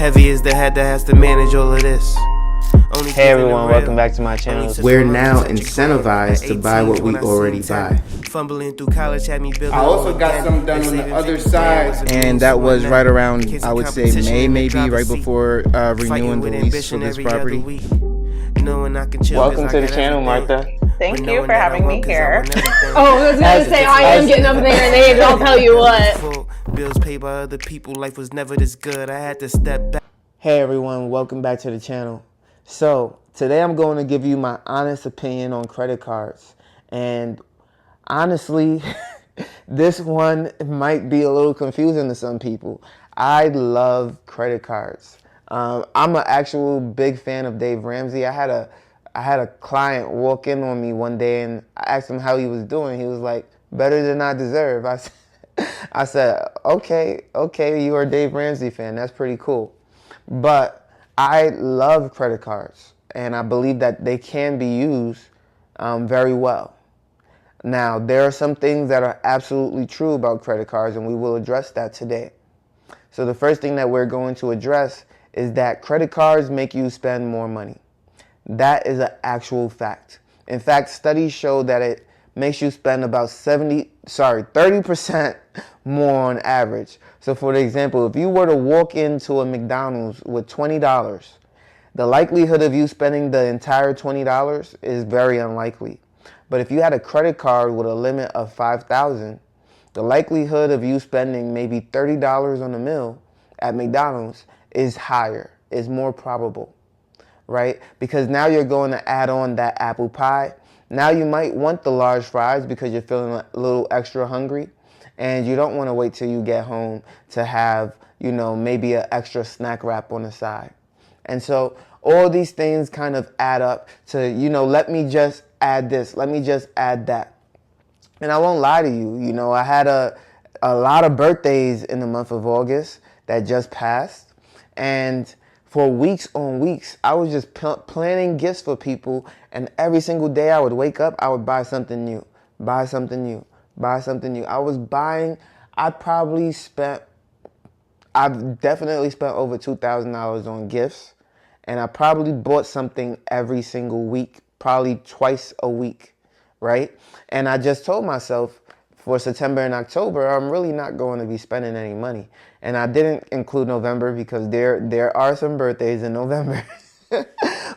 Heavy is the head that has to manage all of this. Hey everyone, welcome back to my channel. We're now incentivized to buy what we already buy. Fumbling through college had me building. I also got something done on the other side. And that was right around, I would say, May, maybe, right before renewing the lease for this property. Welcome to the channel, Martha. Thank you for having me here. Oh, I was going to say, I am getting up there in age, I'll tell you what. Bills paid by other people, life was never this good. I had to step back. Hey everyone, welcome back to the channel. So, today I'm going to give you my honest opinion on credit cards. And honestly, this one might be a little confusing to some people. I love credit cards. I'm an actual big fan of Dave Ramsey. I had a client walk in on me one day and I asked him how he was doing. He was like, better than I deserve. I said, okay, you're a Dave Ramsey fan. That's pretty cool. But I love credit cards and I believe that they can be used very well. Now, there are some things that are absolutely true about credit cards and we will address that today. So the first thing that we're going to address is that credit cards make you spend more money. That is an actual fact. In fact, studies show that it makes you spend about 30% more on average. So for example, if you were to walk into a McDonald's with $20, the likelihood of you spending the entire $20 is very unlikely. But if you had a credit card with a limit of $5,000, the likelihood of you spending maybe $30 on a meal at McDonald's is higher, is more probable, right? Because now you're going to add on that apple pie. Now you might want the large fries because you're feeling a little extra hungry and you don't want to wait till you get home to have, maybe an extra snack wrap on the side. And so all these things kind of add up to, let me just add this, let me just add that. And I won't lie to you, I had a lot of birthdays in the month of August that just passed. And for weeks on weeks, I was just planning gifts for people. And every single day I would wake up, I would buy something new, buy something new, buy something new. I've definitely spent over $2,000 on gifts. And I probably bought something every single week, probably twice a week, right? And I just told myself for September and October, I'm really not going to be spending any money. And I didn't include November because there are some birthdays in November.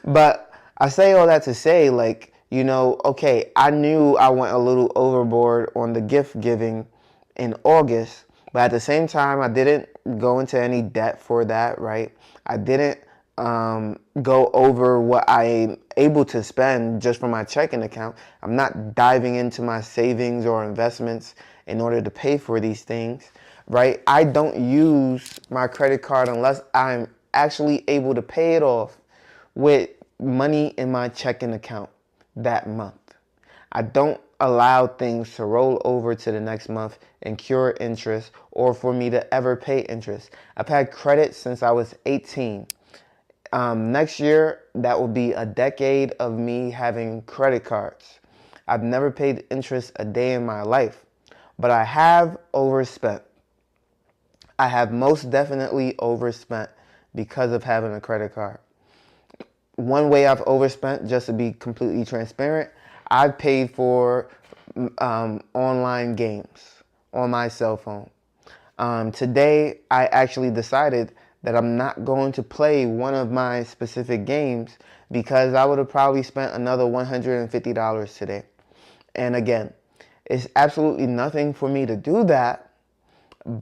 But I say all that to say, okay, I knew I went a little overboard on the gift giving in August, but at the same time, I didn't go into any debt for that, right? I didn't go over what I'm able to spend just from my checking account. I'm not diving into my savings or investments in order to pay for these things, right? I don't use my credit card unless I'm actually able to pay it off with money in my checking account that month. I don't allow things to roll over to the next month and cure interest or for me to ever pay interest. I've had credit since I was 18. Next year, that will be a decade of me having credit cards. I've never paid interest a day in my life, but I have overspent. I have most definitely overspent because of having a credit card. One way I've overspent, just to be completely transparent, I've paid for online games on my cell phone. Today, I actually decided that I'm not going to play one of my specific games because I would have probably spent another $150 today. And again, it's absolutely nothing for me to do that,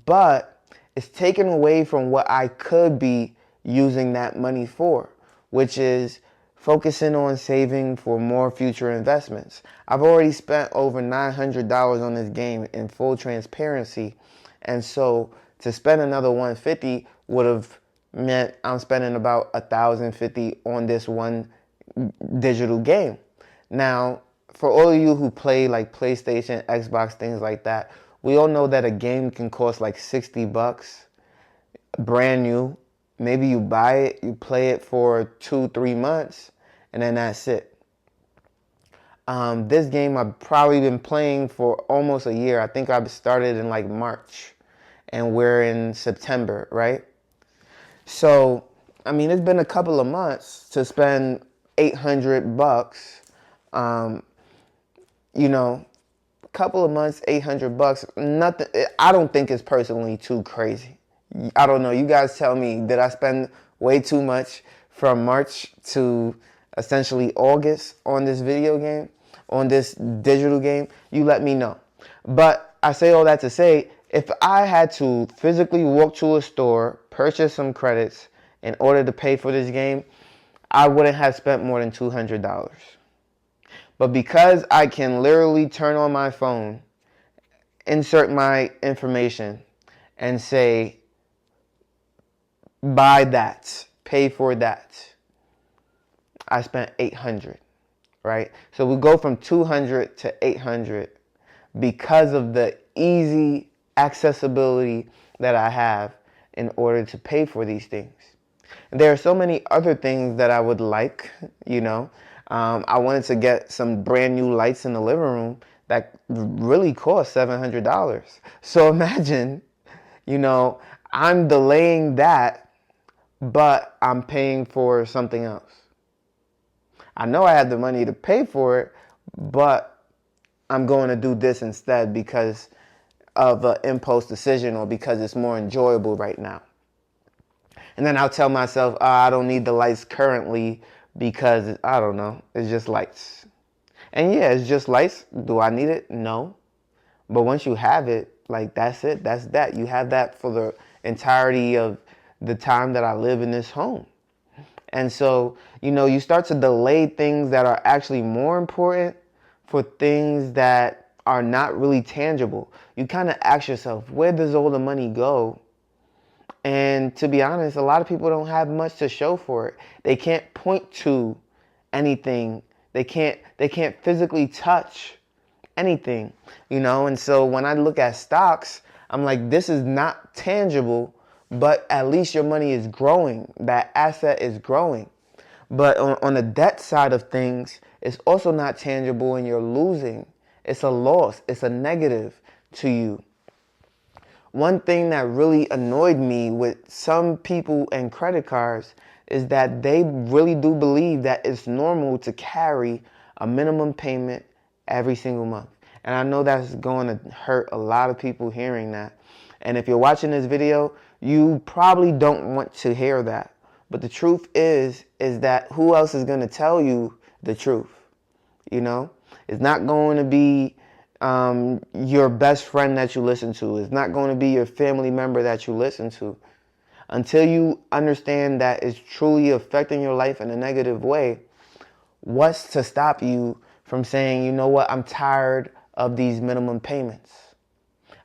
but it's taken away from what I could be using that money for, which is focusing on saving for more future investments. I've already spent over $900 on this game in full transparency, and so to spend another $150 would have meant I'm spending about $1,050 on this one digital game. Now, for all of you who play like PlayStation, Xbox, things like that, we all know that a game can cost like $60, brand new. Maybe you buy it, you play it for 2-3 months, and then that's it. This game I've probably been playing for almost a year. I think I started in like March. and we're in September, right? So, I mean, it's been a couple of months to spend $800. You know, couple of months, $800. Nothing. I don't think it's personally too crazy. I don't know. You guys tell me. Did I spend way too much from March to essentially August on this video game, on this digital game? You let me know. But I say all that to say, if I had to physically walk to a store, purchase some credits in order to pay for this game, I wouldn't have spent more than $200. But because I can literally turn on my phone, insert my information, and say, buy that, pay for that, I spent $800, right? So we go from $200 to $800 because of the easy accessibility that I have in order to pay for these things. And there are so many other things that I would like, you know. I wanted to get some brand new lights in the living room that really cost $700. So imagine, you know, I'm delaying that, but I'm paying for something else. I know I have the money to pay for it, but I'm going to do this instead because of an impulse decision or because it's more enjoyable right now. And then I'll tell myself, I don't need the lights currently because, I don't know, it's just lights. And yeah, it's just lights. Do I need it? No. But once you have it, like, that's it. That's that. You have that for the entirety of the time that I live in this home. And so, you know, you start to delay things that are actually more important for things that are not really tangible. You kind of ask yourself, where does all the money go? And to be honest, a lot of people don't have much to show for it. They can't point to anything. They can't physically touch anything, you know? And so when I look at stocks, I'm like, this is not tangible, but at least your money is growing. That asset is growing. But on the debt side of things, it's also not tangible and you're losing. It's a loss. It's a negative to you. One thing that really annoyed me with some people and credit cards is that they really do believe that it's normal to carry a minimum payment every single month. And I know that's going to hurt a lot of people hearing that. And if you're watching this video, you probably don't want to hear that. But the truth is that who else is going to tell you the truth? You know, it's not going to be your best friend that you listen to. It's not going to be your family member that you listen to. Until you understand that it's truly affecting your life in a negative way, what's to stop you from saying, you know what, I'm tired of these minimum payments?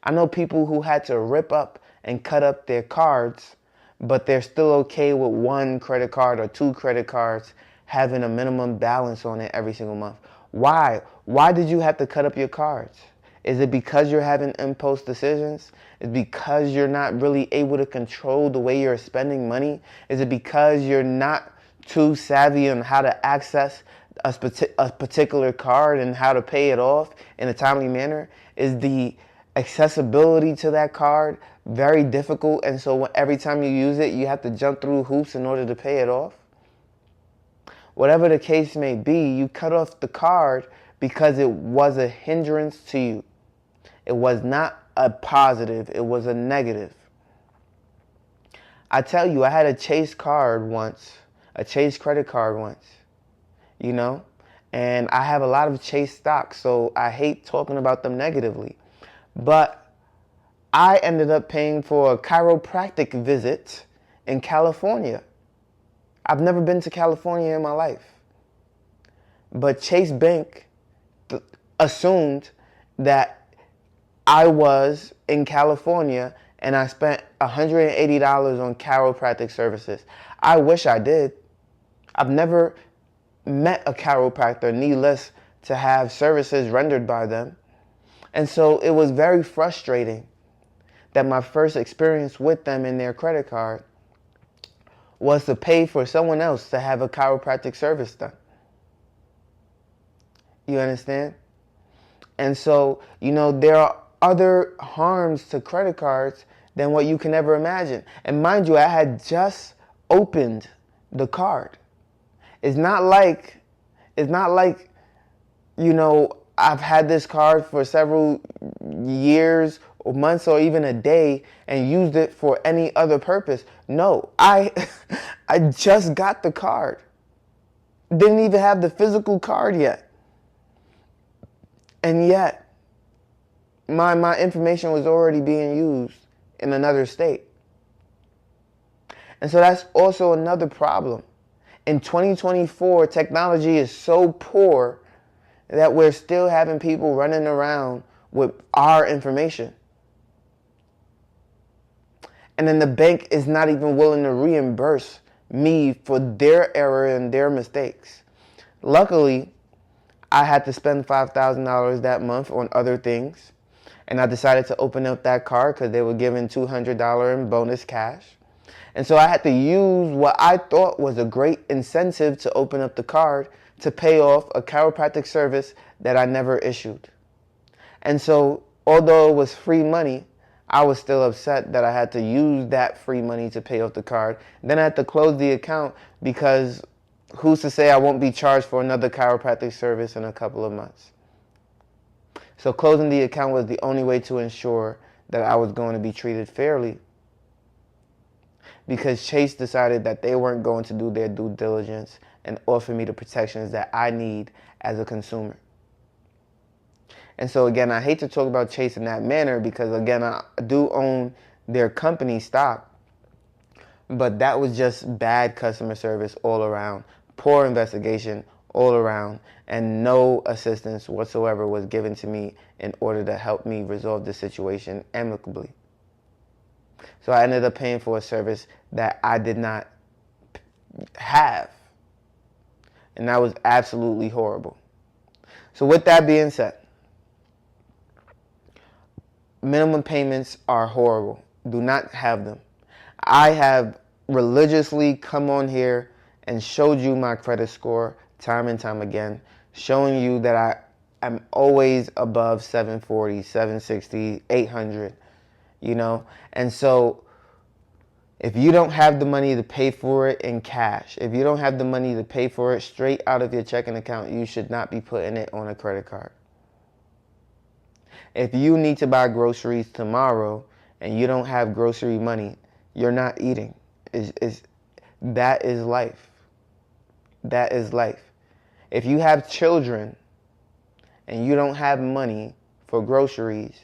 I know people who had to rip up and cut up their cards, but they're still okay with one credit card or two credit cards having a minimum balance on it every single month. Why? Why did you have to cut up your cards? Is it because you're having impulse decisions? Is it because you're not really able to control the way you're spending money? Is it because you're not too savvy on how to access a particular card and how to pay it off in a timely manner? Is the accessibility to that card very difficult, and so every time you use it, you have to jump through hoops in order to pay it off? Whatever the case may be, you cut off the card because it was a hindrance to you. It was not a positive, it was a negative. I tell you, I had a Chase card once, a Chase credit card once, you know? And I have a lot of Chase stocks, so I hate talking about them negatively. But I ended up paying for a chiropractic visit in California. I've never been to California in my life. But Chase Bank assumed that I was in California and I spent $180 on chiropractic services. I wish I did. I've never met a chiropractor, needless to have services rendered by them. And so it was very frustrating that my first experience with them in their credit card was to pay for someone else to have a chiropractic service done. You understand? And so, you know, there are other harms to credit cards than what you can ever imagine. And mind you, I had just opened the card. It's not like, I've had this card for several years or months or even a day and used it for any other purpose. No, I just got the card. Didn't even have the physical card yet. And yet, my information was already being used in another state. And so that's also another problem. In 2024, technology is so poor that we're still having people running around with our information. And then the bank is not even willing to reimburse me for their error and their mistakes. Luckily, I had to spend $5,000 that month on other things. And I decided to open up that card because they were giving $200 in bonus cash. And so I had to use what I thought was a great incentive to open up the card to pay off a chiropractic service that I never issued. And so, although it was free money, I was still upset that I had to use that free money to pay off the card. Then I had to close the account because who's to say I won't be charged for another chiropractic service in a couple of months. So closing the account was the only way to ensure that I was going to be treated fairly, because Chase decided that they weren't going to do their due diligence and offer me the protections that I need as a consumer. And so again, I hate to talk about Chase in that manner because again, I do own their company stock, but that was just bad customer service all around, poor investigation all around, and no assistance whatsoever was given to me in order to help me resolve the situation amicably. So I ended up paying for a service that I did not have. And that was absolutely horrible. So with that being said, minimum payments are horrible. Do not have them. I have religiously come on here and showed you my credit score time and time again, showing you that I am always above 740, 760, 800, And so if you don't have the money to pay for it in cash, if you don't have the money to pay for it straight out of your checking account, you should not be putting it on a credit card. If you need to buy groceries tomorrow and you don't have grocery money, you're not eating. That is life. That is life. If you have children and you don't have money for groceries,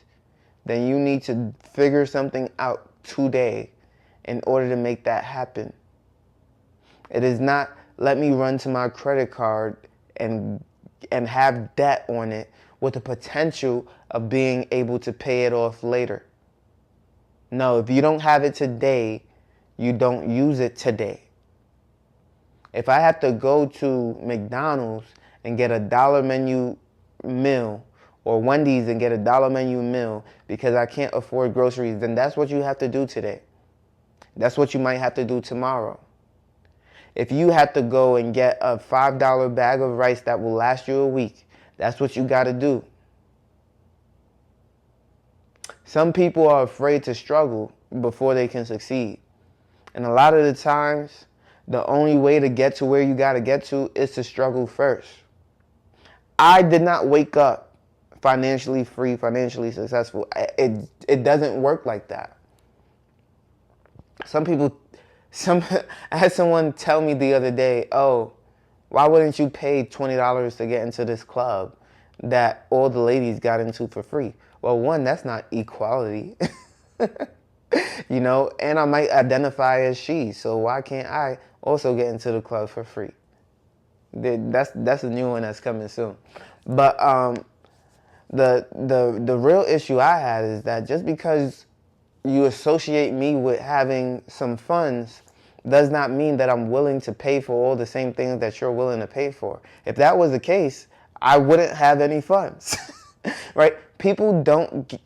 then you need to figure something out today in order to make that happen. It is not, let me run to my credit card and have debt on it with the potential of being able to pay it off later. No, if you don't have it today, you don't use it today. If I have to go to McDonald's and get a $1 menu meal, or Wendy's and get a $1 menu meal because I can't afford groceries, then that's what you have to do today. That's what you might have to do tomorrow. If you have to go and get a $5 bag of rice that will last you a week, that's what you got to do. Some people are afraid to struggle before they can succeed. And a lot of the times, the only way to get to where you got to get to is to struggle first. I did not wake up financially free, financially successful. It doesn't work like that. I had someone tell me the other day, oh, why wouldn't you pay $20 to get into this club that all the ladies got into for free? Well, one, that's not equality, and I might identify as she, so why can't I also get into the club for free? That's a new one that's coming soon. But the real issue I had is that just because you associate me with having some funds does not mean that I'm willing to pay for all the same things that you're willing to pay for. If that was the case, I wouldn't have any funds, right? People don't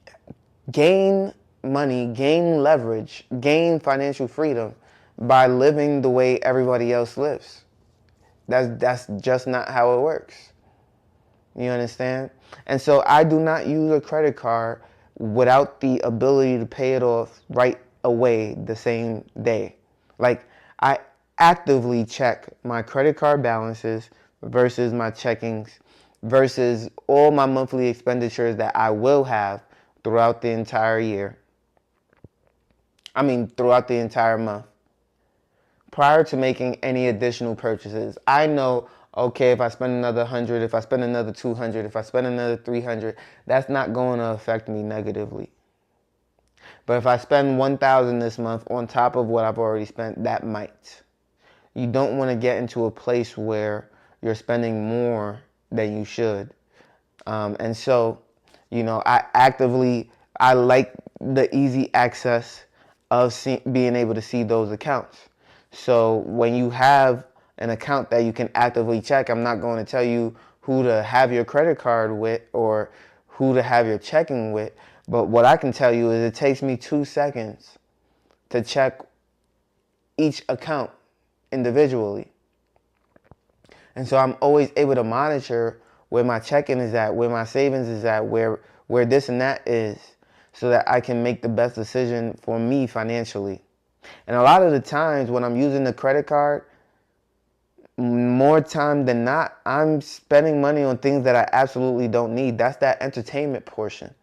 gain money, gain leverage, gain financial freedom by living the way everybody else lives. That's just not how it works. You understand? And so I do not use a credit card without the ability to pay it off right away the same day. Like, I actively check my credit card balances versus my checkings versus all my monthly expenditures that I will have throughout the entire year. Throughout the entire month. Prior to making any additional purchases, I know, okay, if I spend another 100, if I spend another 200, if I spend another 300, that's not going to affect me negatively. But if I spend 1,000 this month on top of what I've already spent, that might. You don't want to get into a place where you're spending more than you should. And so, I like the easy access of being able to see those accounts. So when you have an account that you can actively check, I'm not going to tell you who to have your credit card with or who to have your checking with. But what I can tell you is it takes me 2 seconds to check each account individually. And so I'm always able to monitor where my checking is at, where my savings is at, where this and that is, so that I can make the best decision for me financially. And a lot of the times when I'm using the credit card, more time than not, I'm spending money on things that I absolutely don't need. That's that entertainment portion.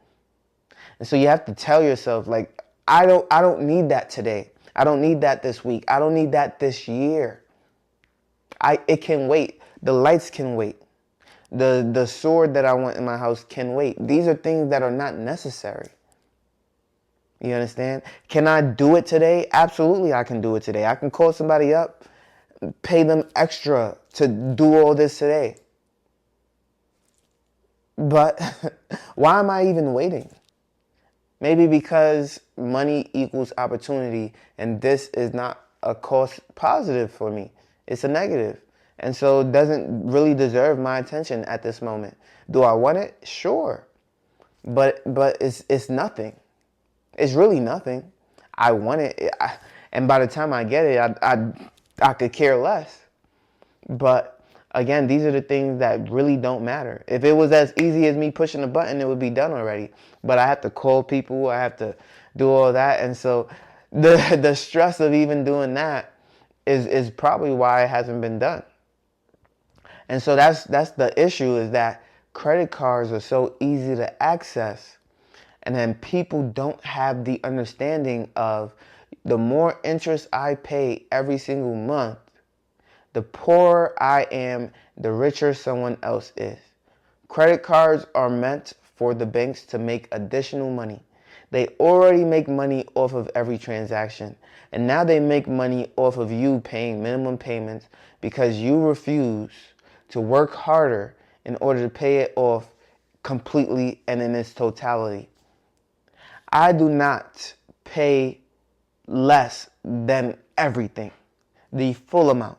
And so you have to tell yourself, like, I don't need that today. I don't need that this week. I don't need that this year. It can wait. The lights can wait. The sword that I want in my house can wait. These are things that are not necessary. You understand? Can I do it today? Absolutely, I can do it today. I can call somebody up, pay them extra to do all this today. But why am I even waiting? Maybe because money equals opportunity, and this is not a cost positive for me. It's a negative. And so it doesn't really deserve my attention at this moment. Do I want it? Sure. But it's nothing. It's really nothing. I want it. And by the time I get it, I could care less. But again, these are the things that really don't matter. If it was as easy as me pushing a button, it would be done already. But I have to call people. I have to do all that. And so the stress of even doing that is probably why it hasn't been done. And so that's the issue, is that credit cards are so easy to access. And then people don't have the understanding of the more interest I pay every single month, the poorer I am, the richer someone else is. Credit cards are meant for the banks to make additional money. They already make money off of every transaction. And now they make money off of you paying minimum payments because you refuse to work harder in order to pay it off completely and in its totality. I do not pay less than everything, the full amount.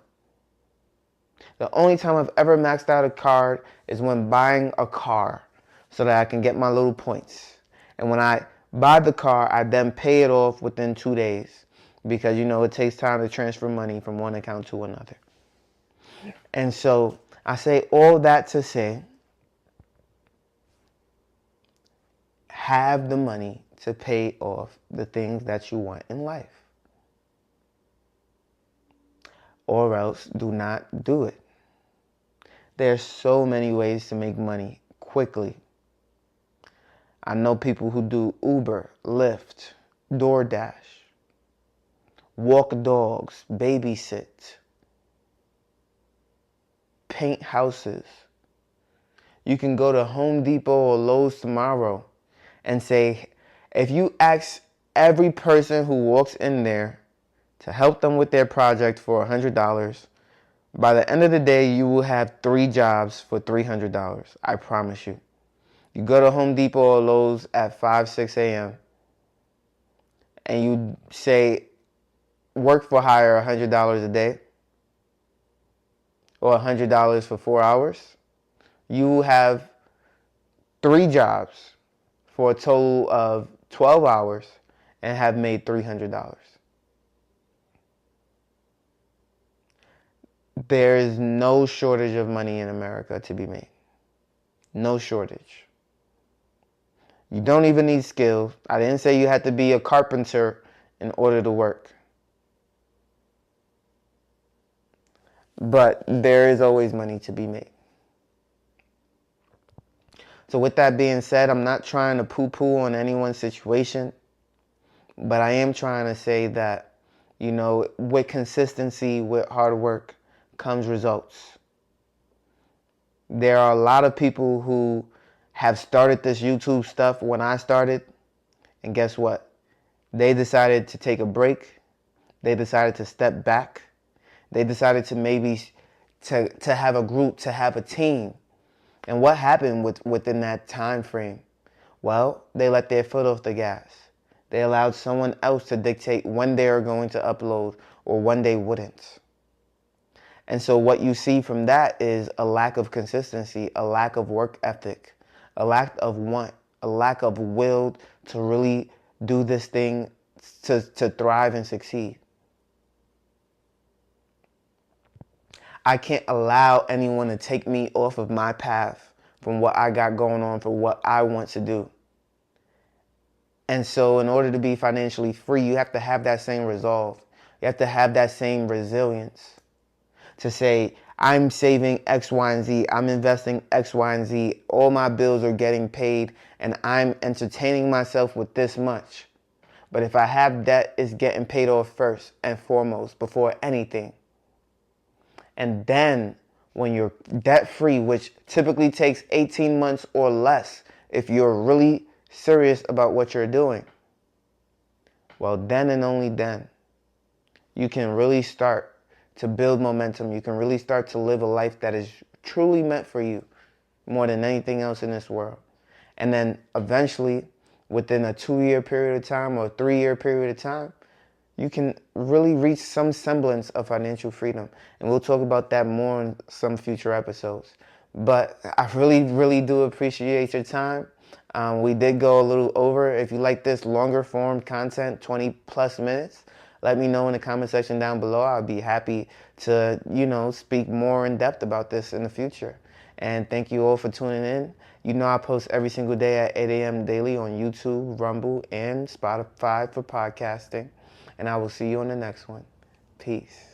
The only time I've ever maxed out a card is when buying a car so that I can get my little points. And when I buy the car, I then pay it off within 2 days because, it takes time to transfer money from one account to another. And so I say all that to say, have the money to pay off the things that you want in life. Or else do not do it. There's so many ways to make money quickly. I know people who do Uber, Lyft, DoorDash, walk dogs, babysit, paint houses. You can go to Home Depot or Lowe's tomorrow and say, if you ask every person who walks in there to help them with their project for $100, by the end of the day, you will have 3 jobs for $300. I promise you. You go to Home Depot or Lowe's at 5, 6 a.m. and you say, work for hire $100 a day or $100 for 4 hours. You will have 3 jobs for a total of 12 hours and have made $300. There is no shortage of money in America to be made. No shortage. You don't even need skills. I didn't say you had to be a carpenter in order to work. but there is always money to be made. So with that being said, I'm not trying to poo-poo on anyone's situation, but I am trying to say that, you know, with consistency, with hard work, comes results. There are a lot of people who have started this YouTube stuff when I started, and guess what? They decided to take a break. They decided to step back. They decided to maybe to have a group, to have a team. And what happened within that time frame? Well, they let their foot off the gas. They allowed someone else to dictate when they are going to upload or when they wouldn't. And so what you see from that is a lack of consistency, a lack of work ethic, a lack of want, a lack of will to really do this thing to thrive and succeed. I can't allow anyone to take me off of my path from what I got going on, for what I want to do. And so in order to be financially free, you have to have that same resolve. You have to have that same resilience to say, I'm saving X, Y, and Z. I'm investing X, Y, and Z. All my bills are getting paid, and I'm entertaining myself with this much. But if I have debt, it's getting paid off first and foremost before anything. And then when you're debt free, which typically takes 18 months or less if you're really serious about what you're doing, well, then and only then you can really start to build momentum. You can really start to live a life that is truly meant for you more than anything else in this world. And then eventually, within a 2-year period of time or a 3-year period of time, you can really reach some semblance of financial freedom. And we'll talk about that more in some future episodes. But I really, really do appreciate your time. We did go a little over. If you like this longer form content, 20 plus minutes, let me know in the comment section down below. I'll be happy to, you know, speak more in depth about this in the future. And thank you all for tuning in. You know I post every single day at 8 a.m. daily on YouTube, Rumble, and Spotify for podcasting. And I will see you on the next one. Peace.